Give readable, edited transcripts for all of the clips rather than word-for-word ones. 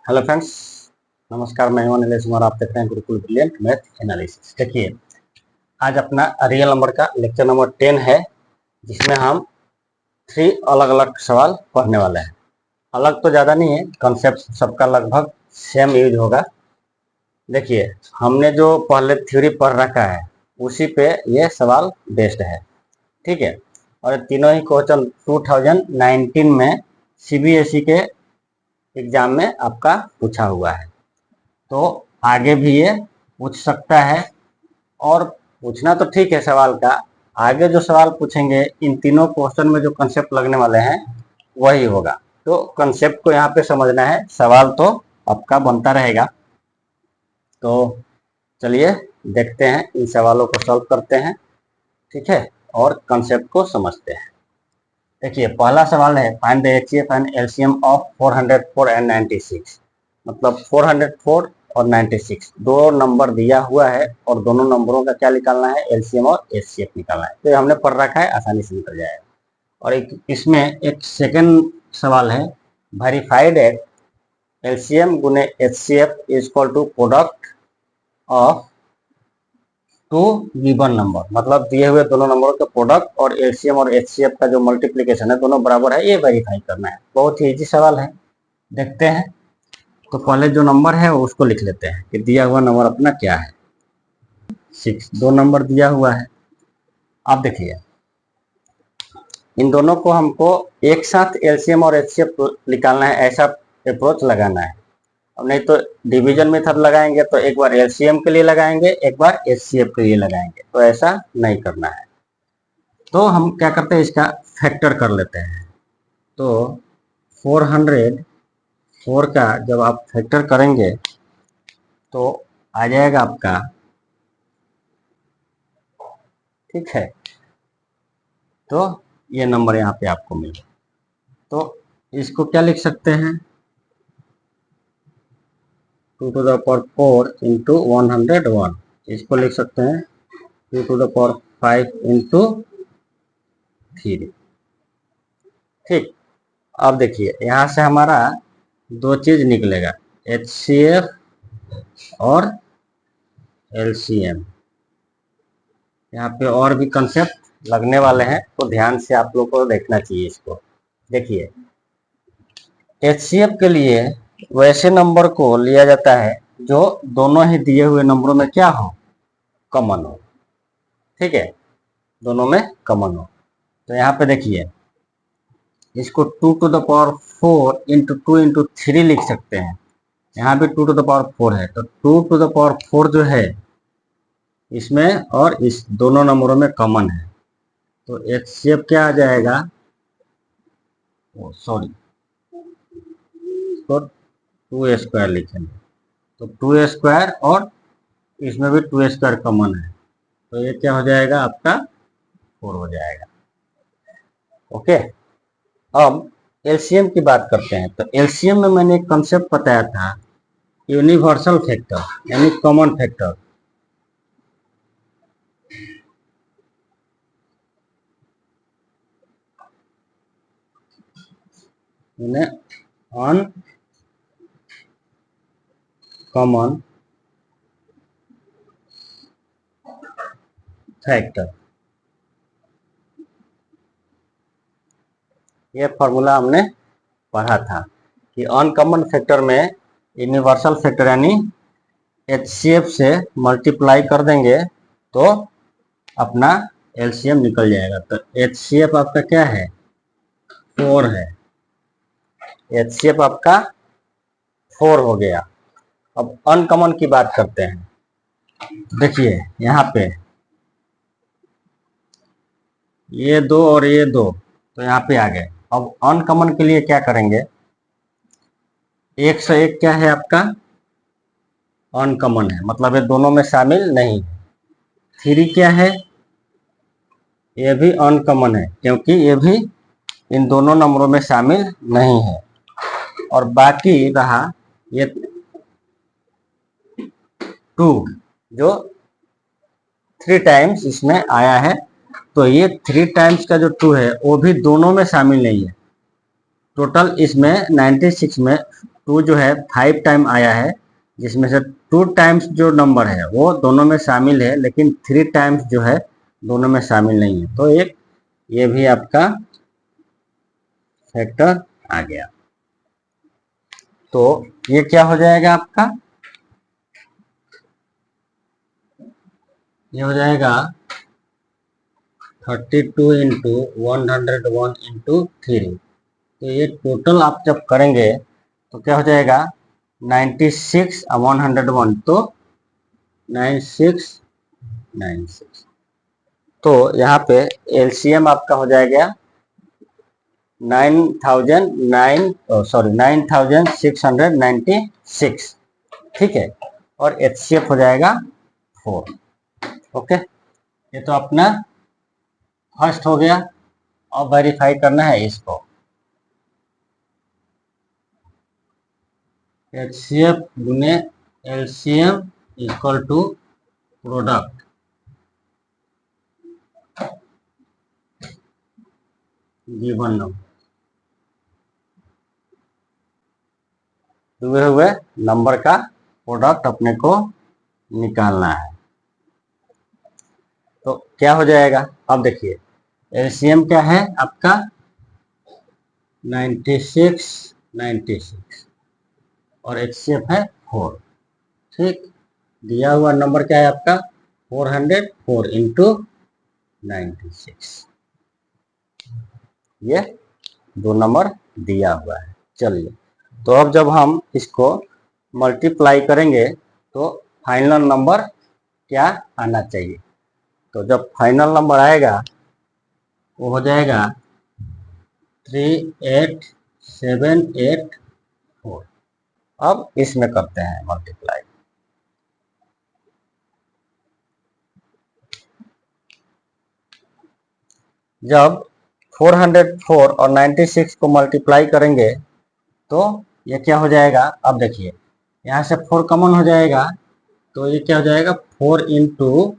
Hello friends, नमस्कार। मैं हूं अनिलेश कुमार, आप देख रहे हैं गुरुकुल ब्रिलियंट मैथ एनालिसिस। देखिए, आज अपना रियल नंबर का लेक्चर नंबर 10 है, जिसमें हम 3 अलग अलग सवाल पढ़ने वाले हैं। अलग तो ज़्यादा नहीं है, कॉन्सेप्ट सबका लगभग सेम यूज होगा। देखिए, हमने जो पहले थ्योरी पढ़ रखा है उसी पे ये सवाल बेस्ड है, ठीक है। और तीनों ही क्वेश्चन 2019 में CBSE के एग्जाम में आपका पूछा हुआ है, तो आगे भी ये पूछ सकता है। और पूछना तो ठीक है सवाल का, आगे जो सवाल पूछेंगे इन तीनों क्वेश्चन में जो कंसेप्ट लगने वाले हैं वही होगा। तो कंसेप्ट को यहाँ पे समझना है, सवाल तो आपका बनता रहेगा। तो चलिए देखते हैं, इन सवालों को सॉल्व करते हैं, ठीक है, और कंसेप्ट को समझते हैं। देखिए, पहला सवाल है find the HCF and LCM of 404 and 96। मतलब 404 और 96 दो नंबर दिया हुआ है और दोनों नंबरों का क्या निकालना है, LCM और HCF निकालना है। तो ये हमने पढ़ रखा है, आसानी से निकल जाएगा। और इसमें एक सेकंड सवाल है, वेरीफाइड एट LCM गुने HCF is equal to product of two given number. मतलब दिए हुए दोनों नंबरों के प्रोडक्ट और LCM और HCF का जो मल्टीप्लीकेशन है दोनों बराबर है, ये वेरीफाई करना है। बहुत ही इजी सवाल है, देखते हैं। तो पहले जो नंबर है उसको लिख लेते हैं कि दिया हुआ नंबर अपना क्या है, 6। दो नंबर दिया हुआ है। अब देखिए, इन दोनों को हमको एक साथ LCM और HCF निकालना है, ऐसा अप्रोच लगाना है। अब नहीं तो डिवीजन मेथड लगाएंगे तो एक बार LCM के लिए लगाएंगे, एक बार HCF के लिए लगाएंगे, तो ऐसा नहीं करना है। तो हम क्या करते हैं, इसका फैक्टर कर लेते हैं। तो 404 का जब आप फैक्टर करेंगे तो आ जाएगा आपका, ठीक है। तो ये नंबर यहाँ पे आपको मिलेगा। तो इसको क्या लिख सकते हैं, 2 to the power 4 into 101। इसको लिख सकते हैं 2 to the power 5 into 3। ठीक। अब देखिए, यहाँ से हमारा दो चीज निकलेगा, HCF और LCM। यहाँ पे और भी कंसेप्ट लगने वाले हैं, तो ध्यान से आप लोग को देखना चाहिए इसको। देखिए, HCF के लिए वैसे नंबर को लिया जाता है जो दोनों ही दिए हुए नंबरों में क्या हो, कॉमन हो, ठीक है, दोनों में कॉमन हो। तो यहाँ पे देखिए, इसको 2 to the power 4 into 2 into 3 लिख सकते हैं। यहाँ पे 2 to the power 4 है, तो 2 to the power 4 जो है इसमें और इस दोनों नंबरों में कॉमन है। तो HCF क्या आ जाएगा, सॉरी, इसको 2 स्क्वायर लिखेंगे। तो 2 स्क्वायर और इसमें भी 2 स्क्वायर कॉमन है, तो ये क्या हो जाएगा आपका, 4 हो जाएगा। ओके। अब LCM की बात करते हैं। तो LCM में मैंने एक कंसेप्ट बताया था, यूनिवर्सल फैक्टर यानी कॉमन फैक्टर। अन कॉमन फैक्टर, ये फॉर्मूला हमने पढ़ा था कि अनकॉमन फैक्टर में यूनिवर्सल फैक्टर यानी HCF से मल्टीप्लाई कर देंगे तो अपना LCM निकल जाएगा। तो HCF आपका क्या है, 4 है। HCF आपका 4 हो गया। अब अनकॉमन की बात करते हैं। देखिए, यहाँ पे ये दो और ये दो, तो यहाँ पे आ गए। अब अनकॉमन के लिए क्या करेंगे, 1 से 1 क्या है आपका, अनकॉमन है, मतलब ये दोनों में शामिल नहीं है। 3 क्या है, ये भी अनकॉमन है क्योंकि ये भी इन दोनों नंबरों में शामिल नहीं है। और बाकी रहा ये 2 जो 3 टाइम्स इसमें आया है, तो ये 3 टाइम्स का जो 2 है वो भी दोनों में शामिल नहीं है। टोटल इसमें 96 में टू जो है 5 टाइम आया है, जिसमें से 2 टाइम्स जो नंबर है वो दोनों में शामिल है, लेकिन 3 टाइम्स जो है दोनों में शामिल नहीं है। तो एक ये भी आपका फैक्टर आ गया। तो ये क्या हो जाएगा आपका, ये हो जाएगा 32 इंटू 101 इंटू 3। तो ये टोटल आप जब करेंगे तो क्या हो जाएगा 96 101, तो 9696। तो यहाँ पे एलसीएम आपका हो जाएगा 9696, ठीक है, और एचसीएफ हो जाएगा 4। ओके, ये तो अपना फर्स्ट हो गया। अब वेरीफाई करना है इसको, एचसीएफ गुने LCM equal to product given number, दिए हुए नंबर का प्रोडक्ट अपने को निकालना है। तो क्या हो जाएगा, अब देखिए एलसीएम क्या है आपका 9696 और एचसीएफ है 4, ठीक। दिया हुआ नंबर क्या है आपका 404 इंटू 96, ये 2 नंबर दिया हुआ है। चलिए, तो अब जब हम इसको मल्टीप्लाई करेंगे तो फाइनल नंबर क्या आना चाहिए। तो जब फाइनल नंबर आएगा वो हो जाएगा 38784। अब इसमें करते हैं मल्टीप्लाई। जब 404 और 96 को मल्टीप्लाई करेंगे तो ये क्या हो जाएगा, अब देखिए यहाँ से 4 कॉमन हो जाएगा, तो ये क्या हो जाएगा 4 इंटू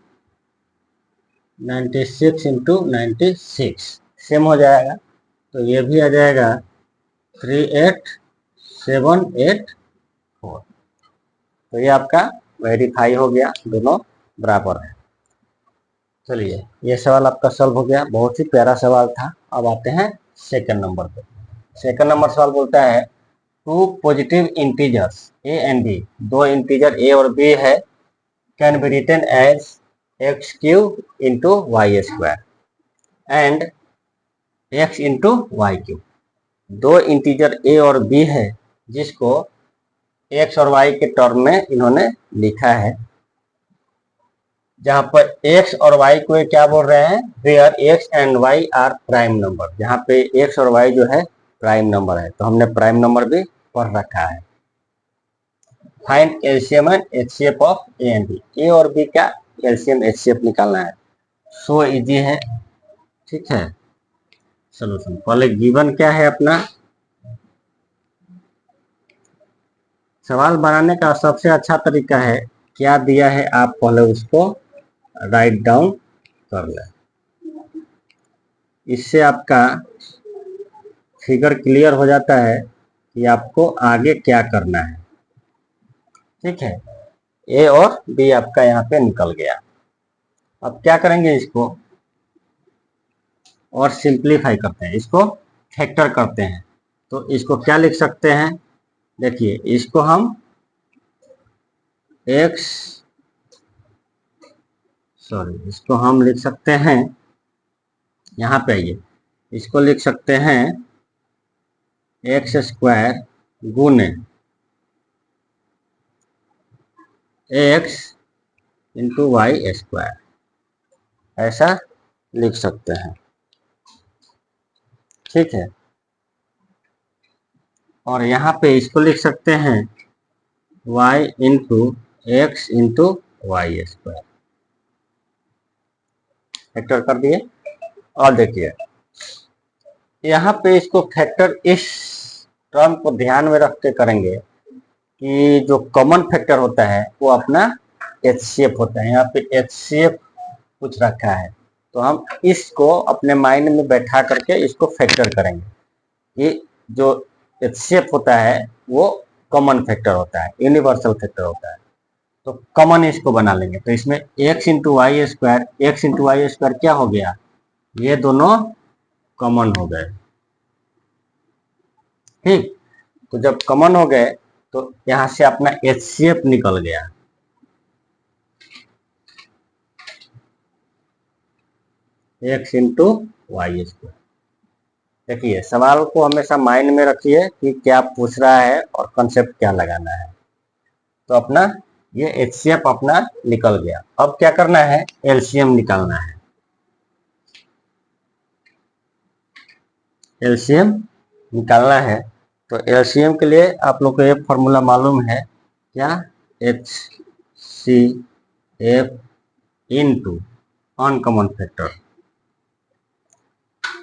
96 इंटू 96 सेम हो जाएगा। तो ये भी आ जाएगा 38784। तो ये आपका वेरीफाई हो गया, दोनों बराबर है। चलिए, ये सवाल आपका सॉल्व हो गया, बहुत ही प्यारा सवाल था। अब आते हैं सेकंड नंबर पे। सेकंड नंबर सवाल बोलता है 2 positive integers A and B, 2 integer A और बी है, can be written as x cube into y square and x into y cube. 2 integer A और बी है जिसको एक्स और वाई के टर्म में इन्होंने लिखा है, जहां पर x और y को क्या बोल रहे हैं, where x and y are prime number, जहां पे x और y जो है प्राइम नंबर है। तो हमने प्राइम नंबर भी पढ़ रखा है। Find LCM and HCF of A and B, A और बी का एलसीएम एचसीएफ निकालना है। सो इजी है, ठीक है। सोल्यूशन पहले गिवन क्या है अपना, सवाल बनाने का सबसे अच्छा तरीका है क्या दिया है आप पहले उसको राइट डाउन कर लें, इससे आपका फिगर क्लियर हो जाता है कि आपको आगे क्या करना है, ठीक है। ए और बी आपका यहाँ पे निकल गया। अब क्या करेंगे, इसको और सिंप्लीफाई करते हैं, इसको फैक्टर करते हैं। तो इसको क्या लिख सकते हैं, देखिए इसको हम इसको हम लिख सकते हैं, यहाँ पे आइए, इसको लिख सकते हैं एक्स स्क्वायर गुने एक्स इंटू वाई स्क्वायर, ऐसा लिख सकते हैं, ठीक है। और यहाँ पे इसको लिख सकते हैं y into x into y square, factor कर दिए। और देखिए यहाँ पे इसको फैक्टर इस टर्म को ध्यान में रख के करेंगे कि जो कॉमन फैक्टर होता है वो अपना एचसीएफ होता है। यहाँ पे एचसीएफ कुछ रखा है, तो हम इसको अपने माइंड में बैठा करके इसको फैक्टर करेंगे कि जो एचसीएफ होता है वो कॉमन फैक्टर होता है, यूनिवर्सल फैक्टर होता है। तो कॉमन इसको बना लेंगे, तो इसमें x into y square, x into y square क्या हो गया, ये दोनों कॉमन हो गए। ठीक, तो जब कॉमन हो गए तो यहां से अपना HCF निकल गया। x into y square. देखिए सवाल को हमेशा माइंड में रखिए कि क्या पूछ रहा है और कंसेप्ट क्या लगाना है। तो अपना ये HCF अपना निकल गया। अब क्या करना है, LCM निकालना है। LCM निकालना है तो LCM के लिए आप लोग को ये फॉर्मूला मालूम है क्या, HCF इंटू अनकॉमन फैक्टर।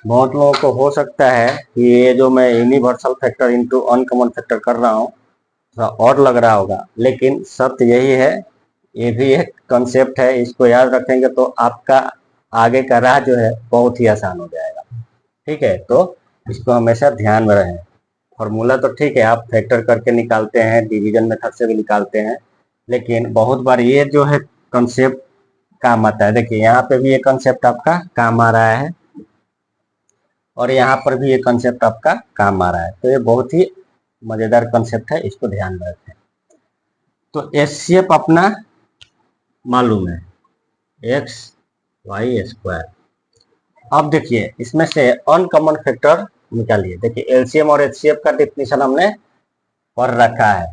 बहुत लोगों को हो सकता है कि ये जो मैं universal factor into uncommon factor कर रहा हूँ थोड़ा और लग रहा होगा, लेकिन सत्य यही है, ये भी एक कॉन्सेप्ट है। इसको याद रखेंगे तो आपका आगे का राह जो है बहुत ही आसान हो जाएगा। ठीक है, तो इसको हमेशा ध्यान में रहें। फॉर्मूला तो ठीक है, आप फैक्टर करके निकालते हैं, डिवीजन मेथड से भी निकालते हैं, लेकिन बहुत बार ये जो है कॉन्सेप्ट काम आता है। देखिए यहाँ पे भी ये कॉन्सेप्ट आपका काम आ रहा है और यहाँ पर भी ये कॉन्सेप्ट आपका काम आ रहा है। तो ये बहुत ही मजेदार कॉन्सेप्ट है, इसको ध्यान में रखें। तो HCF अपना मालूम है, एक्स वाई स्क्वायर। अब देखिए इसमें से अनकॉमन फैक्टर निकालिए। देखिए LCM और HCF का डिफिनीशन हमने पढ़ रखा है।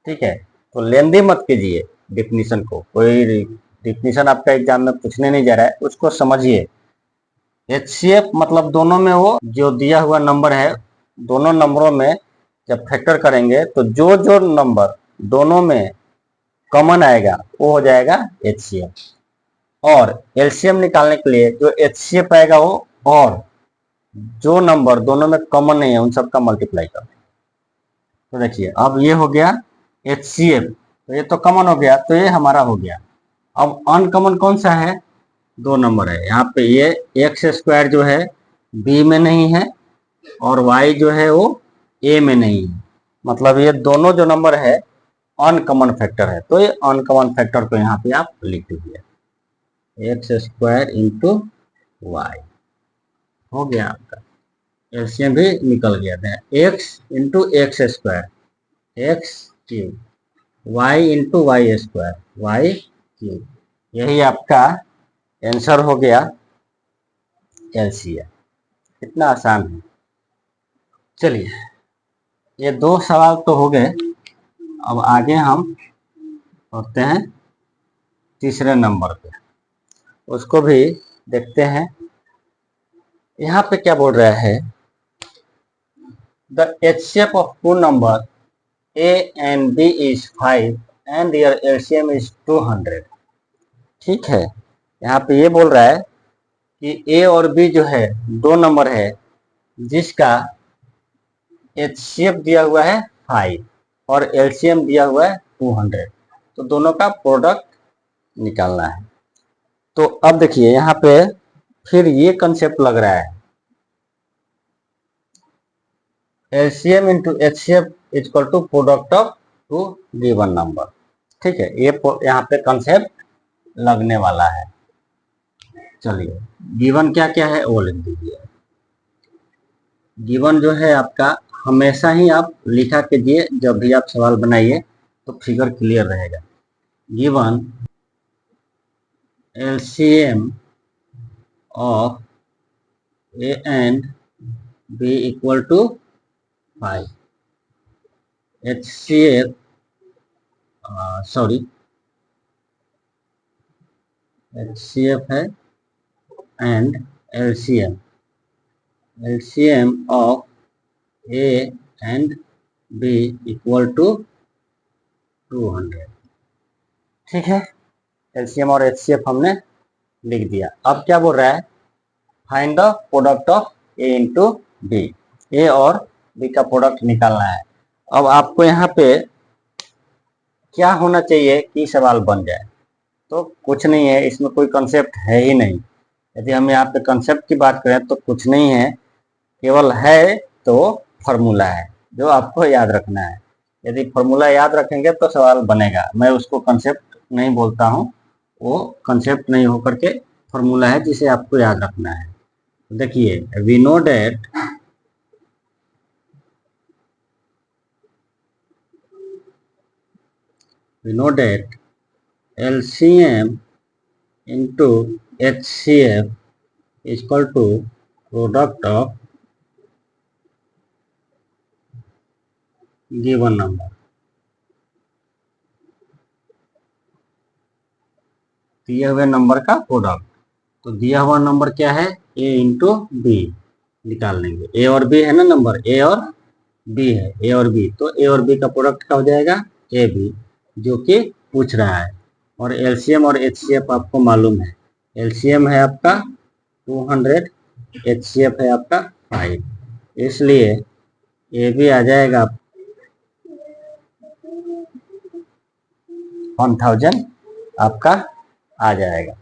ठीक है, तो लेंदी मत कीजिए डिफिनीशन को, कोई डिफिनीशन आपका एग्जाम में पूछने नहीं जा रहा है, उसको समझिए। HCF मतलब दोनों में वो जो दिया हुआ नंबर है, दोनों नंबरों में जब फैक्टर करेंगे तो जो जो नंबर दोनों में कॉमन आएगा वो हो जाएगा HCF। और LCM निकालने के लिए जो HCF आएगा वो, और जो नंबर दोनों में कॉमन नहीं है उन सबका मल्टीप्लाई कर दें। तो देखिए अब ये हो गया HCF, तो ये तो कॉमन हो गया, तो ये हमारा हो गया। अब अनकॉमन कौन सा है, दो नंबर है यहाँ पे। ये एक्स स्क्वायर जो है बी में नहीं है और वाई जो है वो ए में नहीं है, मतलब ये दोनों जो नंबर है अनकॉमन फैक्टर है। तो ये अनकॉमन फैक्टर को यहाँ पे आप लिख दीजिए, एक्स स्क्वायर इंटू वाई हो गया आपका। एलसीएम भी निकल गया था, x into x square x cube, y into y square y cube. यही आपका आंसर हो गया एलसीएम। कितना आसान है। चलिए ये दो सवाल तो हो गए, अब आगे हम पढ़ते हैं तीसरे नंबर पे, उसको भी देखते हैं। यहाँ पे क्या बोल रहा है, the HCF of two number A and B is 5 and their LCM is 200। ठीक है, यहाँ पे ये बोल रहा है कि A और B जो है दो नंबर है जिसका HCF दिया हुआ है 5 और LCM दिया हुआ है 200, तो दोनों का प्रोडक्ट निकालना है। तो अब देखिए यहाँ पे फिर ये कंसेप्ट लग रहा है, LCM into HCF equal to product of two given number. ठीक है, ये यहाँ पे कंसेप्ट लगने वाला है। चलिए गिवन क्या क्या है वो लिख दीजिए। गिवन जो है आपका हमेशा ही आप लिखा कीजिए, जब भी आप सवाल बनाइए तो फिगर क्लियर रहेगा। Given LCM of A and B equal to 5, HCF HCF है and LCM of A and B equal to 200। ठीक है, LCM और HCF हमने लिख दिया। अब क्या बोल रहा है, find the product of A into B, A और B का प्रोडक्ट निकालना है। अब आपको यहाँ पे क्या होना चाहिए कि सवाल बन जाए, तो कुछ नहीं है, इसमें कोई कंसेप्ट है ही नहीं। यदि हम यहाँ पे कंसेप्ट की बात करें तो कुछ नहीं है, केवल है तो फॉर्मूला है जो आपको याद रखना है। यदि फॉर्मूला याद रखेंगे तो सवाल बनेगा। मैं उसको कंसेप्ट नहीं बोलता हूँ, वो कंसेप्ट नहीं होकर के फॉर्मूला है जिसे आपको याद रखना है। देखिए, we know that LCM into HCF is equal to product of given number। दिए हुए नंबर का प्रोडक्ट, तो दिया हुआ नंबर क्या है, a इंटू बी निकाल लेंगे। ए और बी है ना, नंबर ए और बी है, ए और बी, तो ए और बी का प्रोडक्ट क्या हो जाएगा, ए बी, जो कि पूछ रहा है। और एलसीएम और एचसीएफ आपको मालूम है, एलसीएम है आपका 200, एचसीएफ है आपका 5, इसलिए ए बी आ जाएगा 1000 आपका आ जाएगा।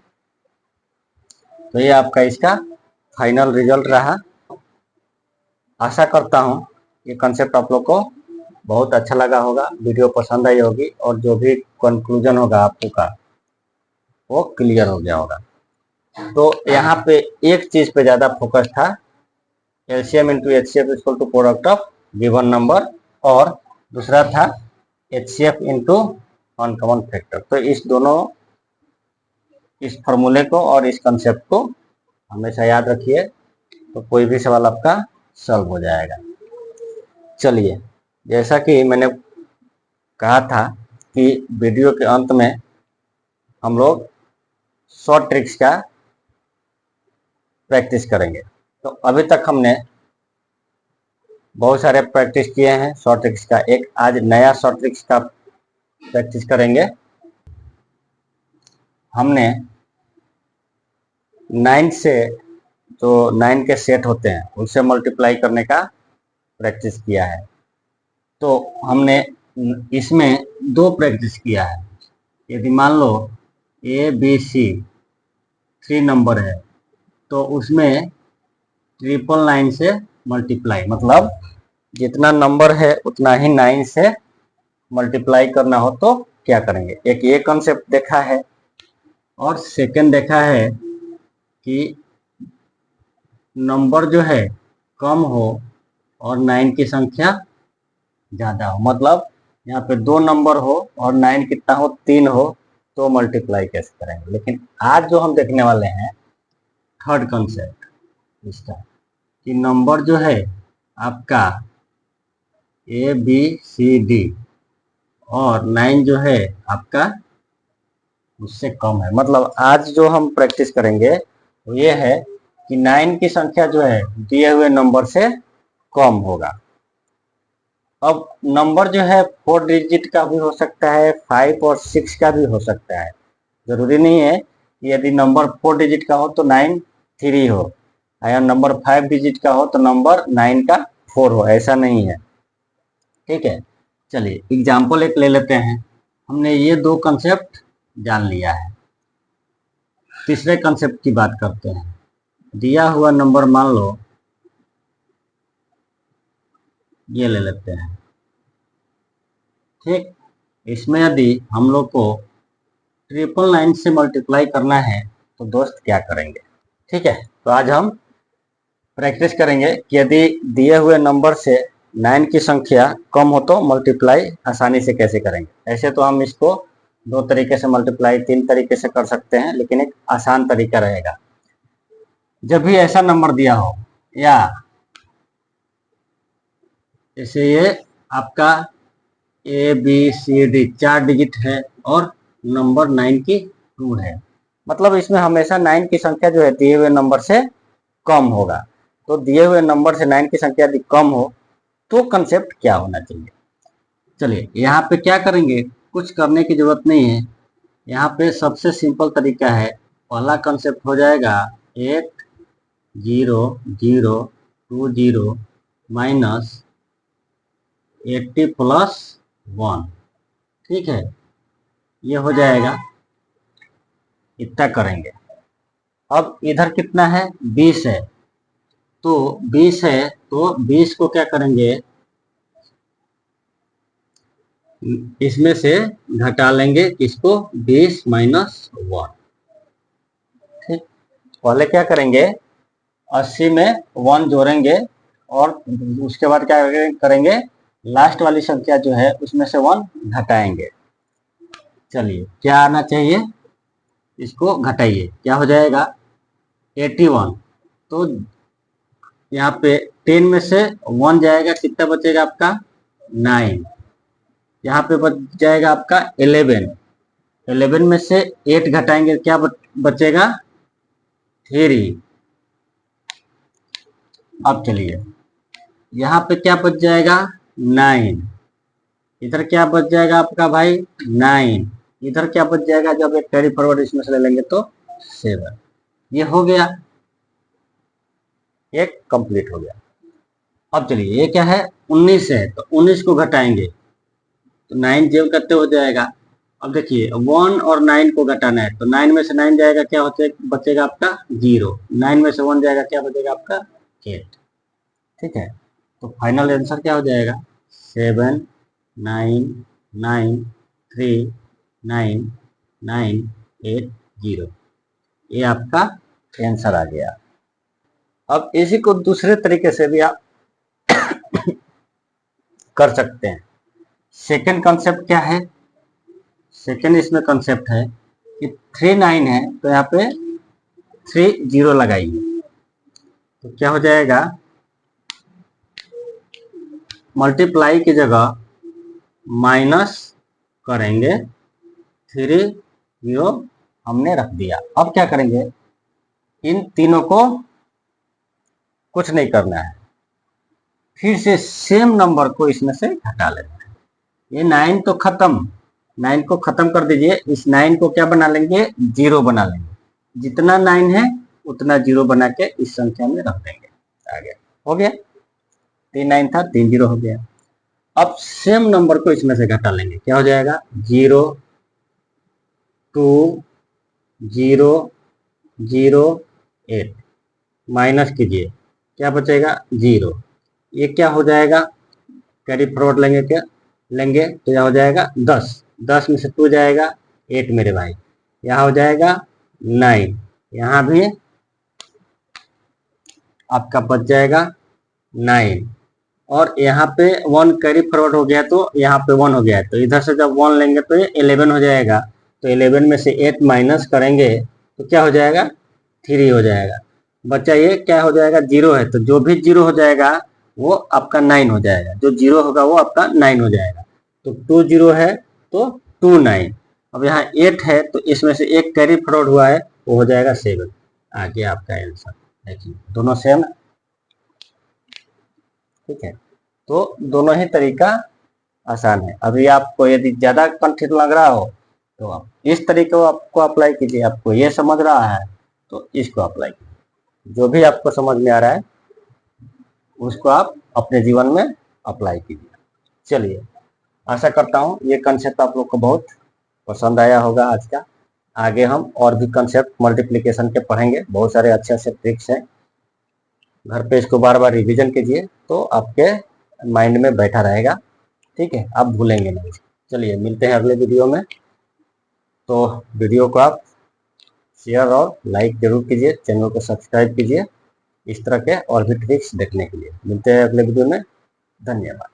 तो ये आपका इसका फाइनल रिजल्ट रहा। आशा करता हूँ ये कंसेप्ट आप लोग को बहुत अच्छा लगा होगा, वीडियो पसंद आई होगी, और जो भी कंक्लूजन होगा आपको का वो क्लियर हो गया होगा। तो यहाँ पे एक चीज पे ज्यादा फोकस था, LCM into HCF equal to product of given number, और दूसरा था एचसीएफ इंटू अनकॉमन फैक्टर। तो इस फॉर्मूले को और इस कंसेप्ट को हमेशा याद रखिए, तो कोई भी सवाल आपका सॉल्व हो जाएगा। चलिए, जैसा कि मैंने कहा था कि वीडियो के अंत में हम लोग शॉर्ट ट्रिक्स का प्रैक्टिस करेंगे। तो अभी तक हमने बहुत सारे प्रैक्टिस किए हैं शॉर्ट ट्रिक्स का, एक आज नया शॉर्ट ट्रिक्स का प्रैक्टिस करेंगे। हमने 9 से जो 9 के सेट होते हैं उनसे मल्टीप्लाई करने का प्रैक्टिस किया है। तो हमने इसमें 2 प्रैक्टिस किया है। यदि मान लो ए बी सी 3 नंबर है, तो उसमें 999 से मल्टीप्लाई, मतलब जितना नंबर है उतना ही 9 से मल्टीप्लाई करना हो तो क्या करेंगे। एक ये कॉन्सेप्ट देखा है, और सेकंड देखा है कि नंबर जो है कम हो और 9 की संख्या ज्यादा हो, मतलब यहाँ पे 2 नंबर हो और 9 कितना हो, 3 हो, तो मल्टीप्लाई कैसे करेंगे। लेकिन आज जो हम देखने वाले हैं थर्ड कॉन्सेप्ट इसका, कि नंबर जो है आपका ए बी सी डी और 9 जो है आपका उससे कम है। मतलब आज जो हम प्रैक्टिस करेंगे वो ये है कि 9 की संख्या जो है दिए हुए नंबर से कम होगा। अब नंबर जो है 4 डिजिट का भी हो सकता है, 5 और 6 का भी हो सकता है। जरूरी नहीं है कि यदि नंबर 4 डिजिट का हो तो 9 3 हो, या नंबर 5 डिजिट का हो तो नंबर 9 का 4 हो, ऐसा नहीं है। ठीक है, चलिए एग्जाम्पल एक ले लेते हैं। हमने ये 2 कंसेप्ट जान लिया है, तीसरे कंसेप्ट की बात करते हैं। दिया हुआ नंबर मान लो ये ले लेते हैं, ठीक। इसमें यदि हम लोग को 999 से मल्टीप्लाई करना है तो दोस्त क्या करेंगे। ठीक है, तो आज हम प्रैक्टिस करेंगे कि यदि दिए हुए नंबर से 9 की संख्या कम हो तो मल्टीप्लाई आसानी से कैसे करेंगे। ऐसे तो हम इसको 2 तरीके से मल्टीप्लाई, 3 तरीके से कर सकते हैं, लेकिन एक आसान तरीका रहेगा। जब भी ऐसा नंबर दिया हो, या जैसे ये आपका A B C D 4 digit है और नंबर 9 की 2 है, मतलब इसमें हमेशा 9 की संख्या जो है दिए हुए नंबर से कम होगा। तो दिए हुए नंबर से 9 की संख्या यदि कम हो तो कंसेप्ट क्या होना चाहिए। चलिए यहाँ पे क्या करेंगे, कुछ करने की जरूरत नहीं है। यहाँ पे सबसे सिंपल तरीका है, पहला कंसेप्ट हो जाएगा 8 0 0 2 0 माइनस 80 प्लस 1। ठीक है, ये हो जाएगा, इतना करेंगे। अब इधर कितना है, 20 है, तो 20 है तो 20 को क्या करेंगे, इसमें से घटा लेंगे किसको, 20 माइनस 1। ठीक, पहले क्या करेंगे, 80 में 1 जोड़ेंगे और उसके बाद क्या करेंगे, लास्ट वाली संख्या जो है उसमें से 1 घटाएंगे। चलिए क्या आना चाहिए, इसको घटाइए, क्या हो जाएगा 81। तो यहाँ पे 10 में से 1 जाएगा, कितना बचेगा आपका 9। यहाँ पे बच जाएगा आपका 11। 11 में से 8 घटाएंगे, क्या बचेगा 3। अब चलिए यहाँ पे क्या बच जाएगा 9। इधर क्या बच जाएगा आपका भाई 9। इधर क्या बच जाएगा, जब एक कैरी फॉरवर्ड इसमें से ले लेंगे तो 7। ये हो गया, एक कंप्लीट हो गया। अब चलिए ये क्या है 19 है, तो 19 को घटाएंगे तो 9 जेब करते हो जाएगा। अब देखिए 1 और 9 को घटाना है, तो 9 में से 9 जाएगा, क्या होते बचेगा आपका 0। 9 में से 1 जाएगा, क्या बचेगा आपका 8। ठीक है, तो फाइनल आंसर क्या हो जाएगा 7 9 9 3 9 9 8 0। ये आपका आंसर आ गया। अब इसी को दूसरे तरीके से भी आप कर सकते हैं। सेकंड कॉन्सेप्ट क्या है, सेकंड इसमें कॉन्सेप्ट है कि 3 9 है, तो यहाँ पे 3 0 लगाइए, तो क्या हो जाएगा, मल्टीप्लाई की जगह माइनस करेंगे, 3 0 हमने रख दिया। अब क्या करेंगे, इन तीनों को कुछ नहीं करना है, फिर से सेम नंबर को इसमें से घटा लेना है। ये 9 तो खत्म, 9 को खत्म कर दीजिए, इस 9 को क्या बना लेंगे 0 बना लेंगे। जितना 9 है उतना 0 बना के इस संख्या में रख देंगे। आ गया, हो गया, 3 9 था 3 0 हो गया। अब सेम नंबर को इसमें से घटा लेंगे, क्या हो जाएगा 0 2 0 0 8। माइनस कीजिए, क्या बचेगा 0। ये क्या हो जाएगा, कैरी फॉरवर्ड लेंगे, क्या लेंगे तो यह हो जाएगा 10। 10 में से 2 जाएगा 8 मेरे भाई, यहाँ हो जाएगा 9। यहाँ भी आपका बच जाएगा 9 और यहाँ पे 1 कैरी फॉरवर्ड हो गया, तो यहाँ पे 1 हो गया है, तो इधर से जब 1 लेंगे तो ये 11 हो जाएगा। तो 11 में से 8 माइनस करेंगे तो क्या हो जाएगा 3 हो जाएगा। बच्चा ये क्या हो जाएगा 0 है, तो जो भी 0 हो जाएगा वो आपका 9 हो जाएगा, जो 0 होगा वो आपका 9 हो जाएगा। तो 2 0 है तो 2 9। अब यहाँ 8 है, तो इसमें से एक कैरी फॉरवर्ड हुआ है, वो हो जाएगा 7। आ गया आपका आंसर। देखिए दोनों सेम, ठीक है, तो दोनों ही तरीका आसान है। अभी आपको यदि ज्यादा कठिन लग रहा हो तो आप इस तरीके को आपको अप्लाई कीजिए, आपको ये समझ रहा है तो इसको अप्लाई कीजिए। जो भी आपको समझ में आ रहा है उसको आप अपने जीवन में अप्लाई कीजिए। चलिए, आशा करता हूँ ये कंसेप्ट आप लोग को बहुत पसंद आया होगा आज का। आगे हम और भी कंसेप्ट मल्टीप्लिकेशन के पढ़ेंगे, बहुत सारे अच्छे अच्छे ट्रिक्स हैं। घर पे इसको बार बार रिवीजन कीजिए तो आपके माइंड में बैठा रहेगा, ठीक है, आप भूलेंगे नहीं। चलिए मिलते हैं अगले वीडियो में। तो वीडियो को आप शेयर और लाइक जरूर कीजिए, चैनल को सब्सक्राइब कीजिए इस तरह के और भी ट्रिक्स देखने के लिए। मिलते हैं अगले वीडियो में, धन्यवाद।